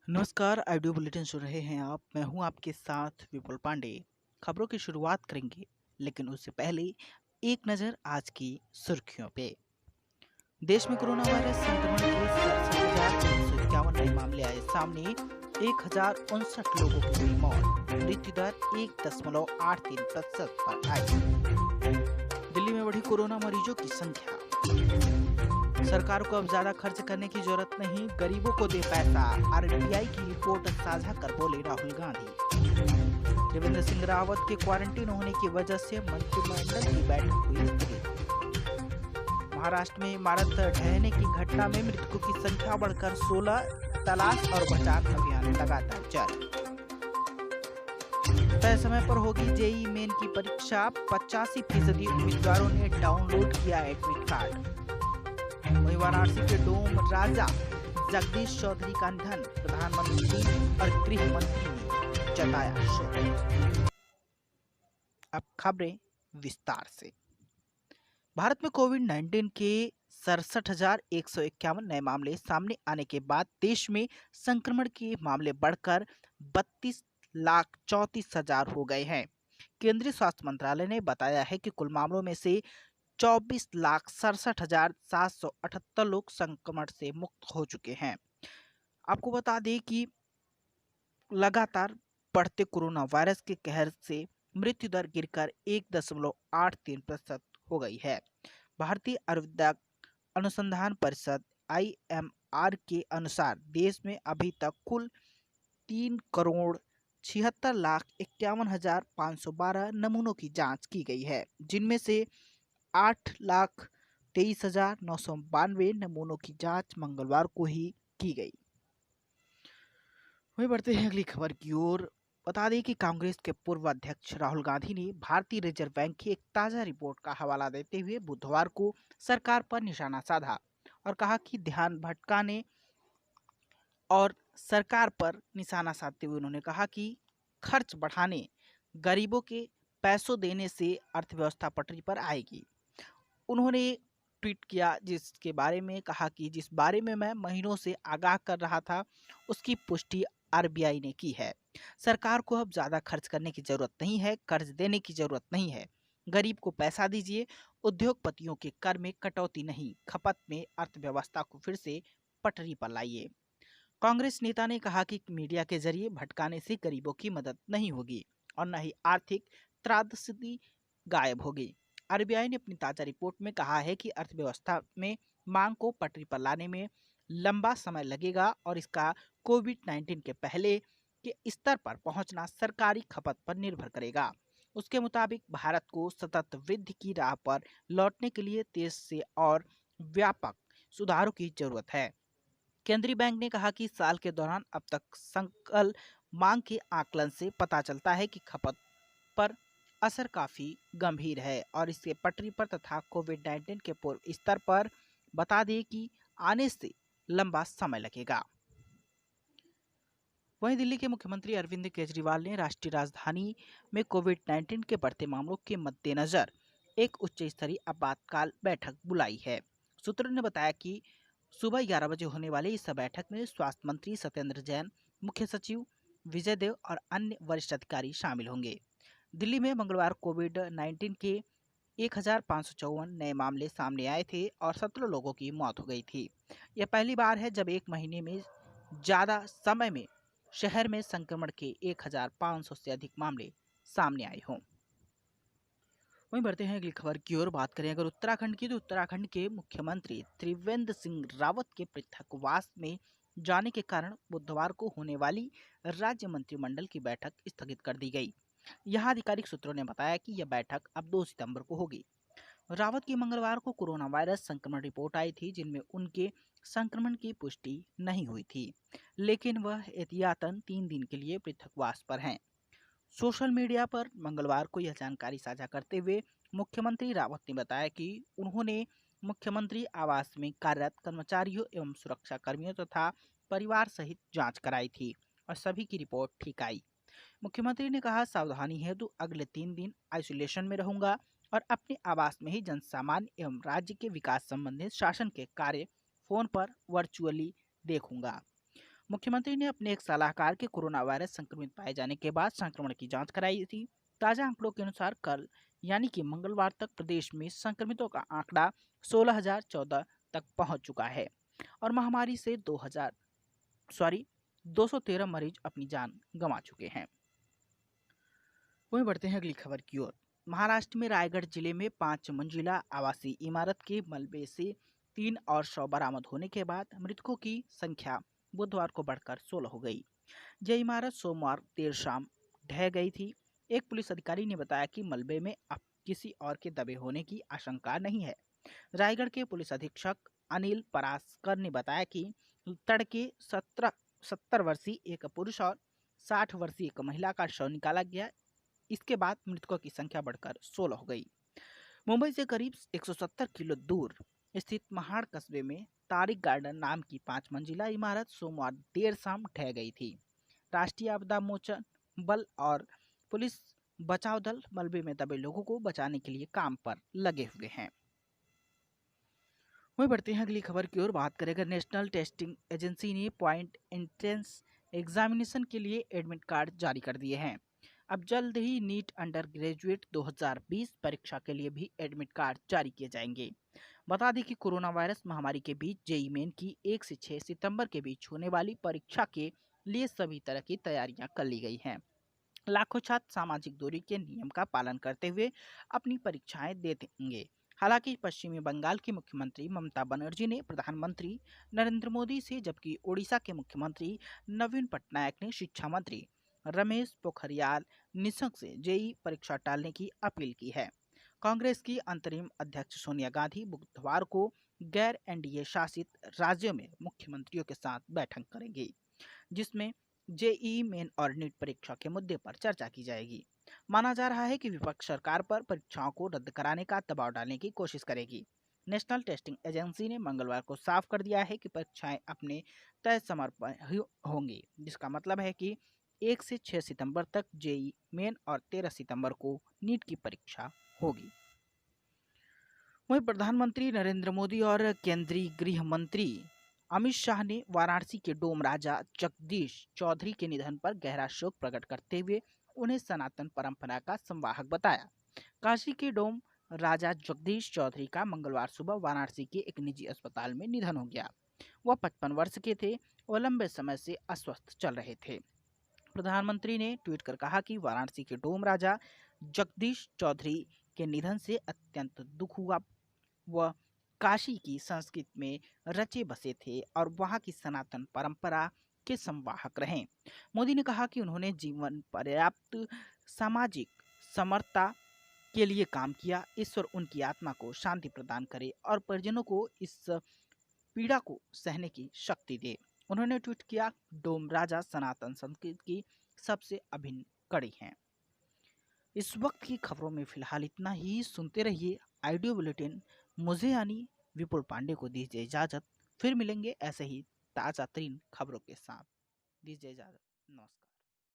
नमस्कार, audio bulletin सुन रहे हैं आप। मैं हूं आपके साथ विपुल पांडे। खबरों की शुरुआत करेंगे, लेकिन उससे पहले एक नज़र आज की सुर्खियों पे। देश में कोरोना वायरस संक्रमण के 67,151 नए मामले आए सामने। 1,059 लोगों की हुई मौत। मृत्यु दर 1.83% पर आई। दिल्ली में बढ़ी कोरोना मरीजों की संख्या। सरकार को अब ज्यादा खर्च करने की जरूरत नहीं, गरीबों को दे पैसा। आरबीआई की रिपोर्ट साझा कर बोले राहुल गांधी। त्रिवेंद्र सिंह रावत के क्वारंटीन होने की वजह से मंत्रिमंडल की बैठक हुई स्थगित। महाराष्ट्र में इमारत ढहने की घटना में मृतकों की संख्या बढ़कर 16। तलाश और बचाव अभियान लगातार जारी। तय समय पर होगी जेईई मेन की परीक्षा। 85% उम्मीदवारों ने डाउनलोड किया एडमिट कार्ड। वहीं वाराणसी के डोम राजा जगदीश चौधरी का निधन। प्रधानमंत्री और गृह मंत्री ने जताया शोक। अब खबरें विस्तार से। भारत में कोविड-19 के 67,151 नए मामले सामने आने के बाद देश में संक्रमण के मामले बढ़कर 32,34,000 हो गए हैं। केंद्रीय स्वास्थ्य मंत्रालय ने बताया है कि कुल मामलों में से 24,67,778 लोग संक्रमण से मुक्त हो चुके हैं। आपको बता दें कि लगातार बढ़ते कोरोना वायरस के कहर से मृत्यु दर गिरकर 1.83% हो गई है। भारतीय आयुर्विज्ञान अनुसंधान परिषद IMR के अनुसार देश में अभी तक कुल 3,76,51,512 नमूनों की जांच की गई है, जिनमें से 8,23,992 नमूनों की जांच मंगलवार को ही की गई। वहीं बढ़ते हैं अगली खबर की ओर। बता दें कि कांग्रेस के पूर्व अध्यक्ष राहुल गांधी ने भारतीय रिजर्व बैंक की एक ताजा रिपोर्ट का हवाला देते हुए बुधवार को सरकार पर निशाना साधा और कहा कि ध्यान भटकाने और सरकार पर निशाना साधते हुए उन्होंने कहा कि खर्च बढ़ाने, गरीबों के पैसों देने से अर्थव्यवस्था पटरी पर आएगी। उन्होंने ट्वीट किया जिसके बारे में कहा कि जिस बारे में मैं महीनों से आगाह कर रहा था, उसकी पुष्टि आरबीआई ने की है। सरकार को अब ज्यादा खर्च करने की जरूरत नहीं है, कर्ज देने की जरूरत नहीं है। गरीब को पैसा दीजिए, उद्योगपतियों के कर में कटौती नहीं, खपत में अर्थव्यवस्था को फिर से पटरी पर लाइए। कांग्रेस नेता ने कहा कि मीडिया के जरिए भटकाने से गरीबों की मदद नहीं होगी और न ही आर्थिक त्रासदी गायब होगी। आरबीआई ने अपनी ताजा रिपोर्ट में कहा है कि अर्थव्यवस्था में मांग को पटरी पर लाने में लंबा समय लगेगा और इसका कोविड-19 के पहले के स्तर पर पहुंचना सरकारी खपत पर निर्भर करेगा। उसके मुताबिक भारत को सतत वृद्धि की राह पर लौटने के लिए तेज से और व्यापक सुधारों की जरूरत है। केंद्रीय बैंक ने कहा कि साल के दौरान अब तक सकल मांग के आकलन से पता चलता है कि खपत पर असर काफी गंभीर है और इसके पटरी पर तथा कोविड-19 के पूर्व स्तर पर बता दें कि आने से लंबा समय लगेगा। वहीं दिल्ली के मुख्यमंत्री अरविंद केजरीवाल ने राष्ट्रीय राजधानी में कोविड-19 के बढ़ते मामलों के मद्देनजर एक उच्च स्तरीय आपातकाल बैठक बुलाई है। सूत्रों ने बताया कि सुबह 11 बजे होने वाली इस बैठक में स्वास्थ्य मंत्री सत्येंद्र जैन, मुख्य सचिव विजय देव और अन्य वरिष्ठ अधिकारी शामिल होंगे। दिल्ली में मंगलवार कोविड-19 के 1,554 नए मामले सामने आए थे और 17 लोगों की मौत हो गई थी। यह पहली बार है जब एक महीने में ज़्यादा समय में शहर में संक्रमण के 1,500 से अधिक मामले सामने आए हों। वहीं बढ़ते हैं अगली खबर की ओर। बात करें अगर उत्तराखंड की, तो उत्तराखंड के मुख्यमंत्री त्रिवेंद्र सिंह रावत के पृथकवास में जाने के कारण बुधवार को होने वाली राज्य मंत्रिमंडल की बैठक स्थगित कर दी गई। यहां आधिकारिक सूत्रों ने बताया कि यह बैठक अब 2 सितंबर को होगी। रावत की मंगलवार को कोरोना वायरस संक्रमण रिपोर्ट आई थी, जिनमें उनके संक्रमण की पुष्टि नहीं हुई थी, लेकिन वह एहतियातन 3 दिन के लिए पृथकवास पर हैं। सोशल मीडिया पर मंगलवार को यह जानकारी साझा करते हुए मुख्यमंत्री रावत ने बताया कि उन्होंने मुख्यमंत्री आवास में कार्यरत कर्मचारियों एवं सुरक्षा कर्मियों तथा परिवार सहित जांच कराई थी और सभी की रिपोर्ट ठीक आई। मुख्यमंत्री ने कहा, सावधानी हेतु अगले 3 दिन आइसोलेशन में रहूंगा और अपने आवास में ही जन सामान्य एवं राज्य के विकास संबंधित शासन के कार्य फोन पर वर्चुअली देखूंगा। मुख्यमंत्री ने अपने एक सलाहकार के कोरोना वायरस संक्रमित पाए जाने के बाद संक्रमण की जांच कराई थी। ताजा आंकड़ों के अनुसार कल यानी कि मंगलवार तक प्रदेश में संक्रमितों का आंकड़ा 16,014 तक पहुंच चुका है और महामारी से 213 मरीज अपनी जान गंवा चुके हैं। वहीं बढ़ते हैं अगली खबर की ओर। महाराष्ट्र में रायगढ़ जिले में 5 मंजिला आवासीय इमारत के मलबे से 3 और शव बरामद होने के बाद मृतकों की संख्या बुधवार को बढ़कर 16 हो गई। यह इमारत सोमवार देर शाम ढह गई थी। एक पुलिस अधिकारी ने बताया कि मलबे में अब किसी और के दबे होने की आशंका नहीं है। रायगढ़ के पुलिस अधीक्षक अनिल परासकर ने बताया कि तड़के 70 वर्षीय एक पुरुष और 60 वर्षीय एक महिला का शव निकाला गया। इसके बाद मृतकों की संख्या बढ़कर 16 हो गई। मुंबई से करीब 170 किलो दूर स्थित महाड़ कस्बे में तारिक गार्डन नाम की 5 मंजिला इमारत सोमवार देर शाम ढह गई थी। राष्ट्रीय आपदा मोचन बल और पुलिस बचाव दल मलबे में दबे लोगों को बचाने के लिए काम पर लगे हुए हैं। वहीं बढ़ते हैं अगली खबर की ओर। बात करेंगे नेशनल टेस्टिंग एजेंसी ने पॉइंट एंट्रेंस एग्जामिनेशन के लिए एडमिट कार्ड जारी कर दिए हैं। अब जल्द ही नीट अंडर ग्रेजुएट 2020 परीक्षा के लिए भी एडमिट कार्ड जारी किए जाएंगे। बता दें कि कोरोना वायरस महामारी के बीच जेईई मेन की 1 से 6 सितंबर के बीच होने वाली परीक्षा के लिए सभी तरह की तैयारियां कर ली गई हैं। लाखों छात्र सामाजिक दूरी के नियम का पालन करते हुए अपनी परीक्षाएं दे देंगे। हालांकि पश्चिमी बंगाल की मुख्यमंत्री ममता बनर्जी ने प्रधानमंत्री नरेंद्र मोदी से, जबकि ओडिशा के मुख्यमंत्री नवीन पटनायक ने शिक्षा मंत्री रमेश पोखरियाल निशंक से जेईई परीक्षा टालने की अपील की है। कांग्रेस की अंतरिम अध्यक्ष सोनिया गांधी बुधवार को गैर एनडीए शासित राज्यों में मुख्यमंत्रियों के साथ बैठक करेंगी, जिसमें जेईई मेन और नीट परीक्षा के मुद्दे पर चर्चा की जाएगी। माना जा रहा है कि विपक्ष सरकार पर परीक्षाओं को रद्द कराने का दबाव डालने की कोशिश करेगी। नेशनल टेस्टिंग एजेंसी ने मंगलवार को साफ कर दिया है कि परीक्षाएं अपने तय समय पर होंगी, जिसका मतलब है कि 1 से 6 सितंबर तक जेईई मेन और 13 सितंबर को नीट की परीक्षा होगी। वहीं प्रधानमंत्री नरेंद्र मोदी और केंद्रीय गृह मंत्री अमित शाह ने वाराणसी के डोम राजा जगदीश चौधरी के निधन पर गहरा शोक प्रकट करते हुए उन्हें सनातन परंपरा का संवाहक बताया। काशी के डोम राजा जगदीश चौधरी का मंगलवार सुबह वाराणसी के एक निजी अस्पताल में निधन हो गया। वह 55 वर्ष के थे और लंबे समय से अस्वस्थ चल रहे थे। प्रधानमंत्री ने ट्वीट कर कहा कि वाराणसी के डोम राजा जगदीश चौधरी के निधन से अत्यंत दुख हुआ। वह काशी की संस्कृति में रचे बसे थे और वहां की सनातन परंपरा के संवाहक रहे। मोदी ने कहा कि उन्होंने जीवन पर्याप्त सामाजिक समरसता के लिए काम किया। ईश्वर उनकी आत्मा को शांति प्रदान करे और परिजनों को इस पीड़ा को सहने की शक्ति दे। उन्होंने ट्वीट किया, डोम राजा सनातन संस्कृति की सबसे अभिन्न कड़ी हैं। इस वक्त की खबरों में फिलहाल इतना ही। सुनते रहिए आइडियो बुलेटिन। मुझे यानी विपुल पांडे को दीजिए इजाजत। फिर मिलेंगे ऐसे ही ताजा तरीन खबरों के साथ। दीजिए इजाजत। नमस्कार।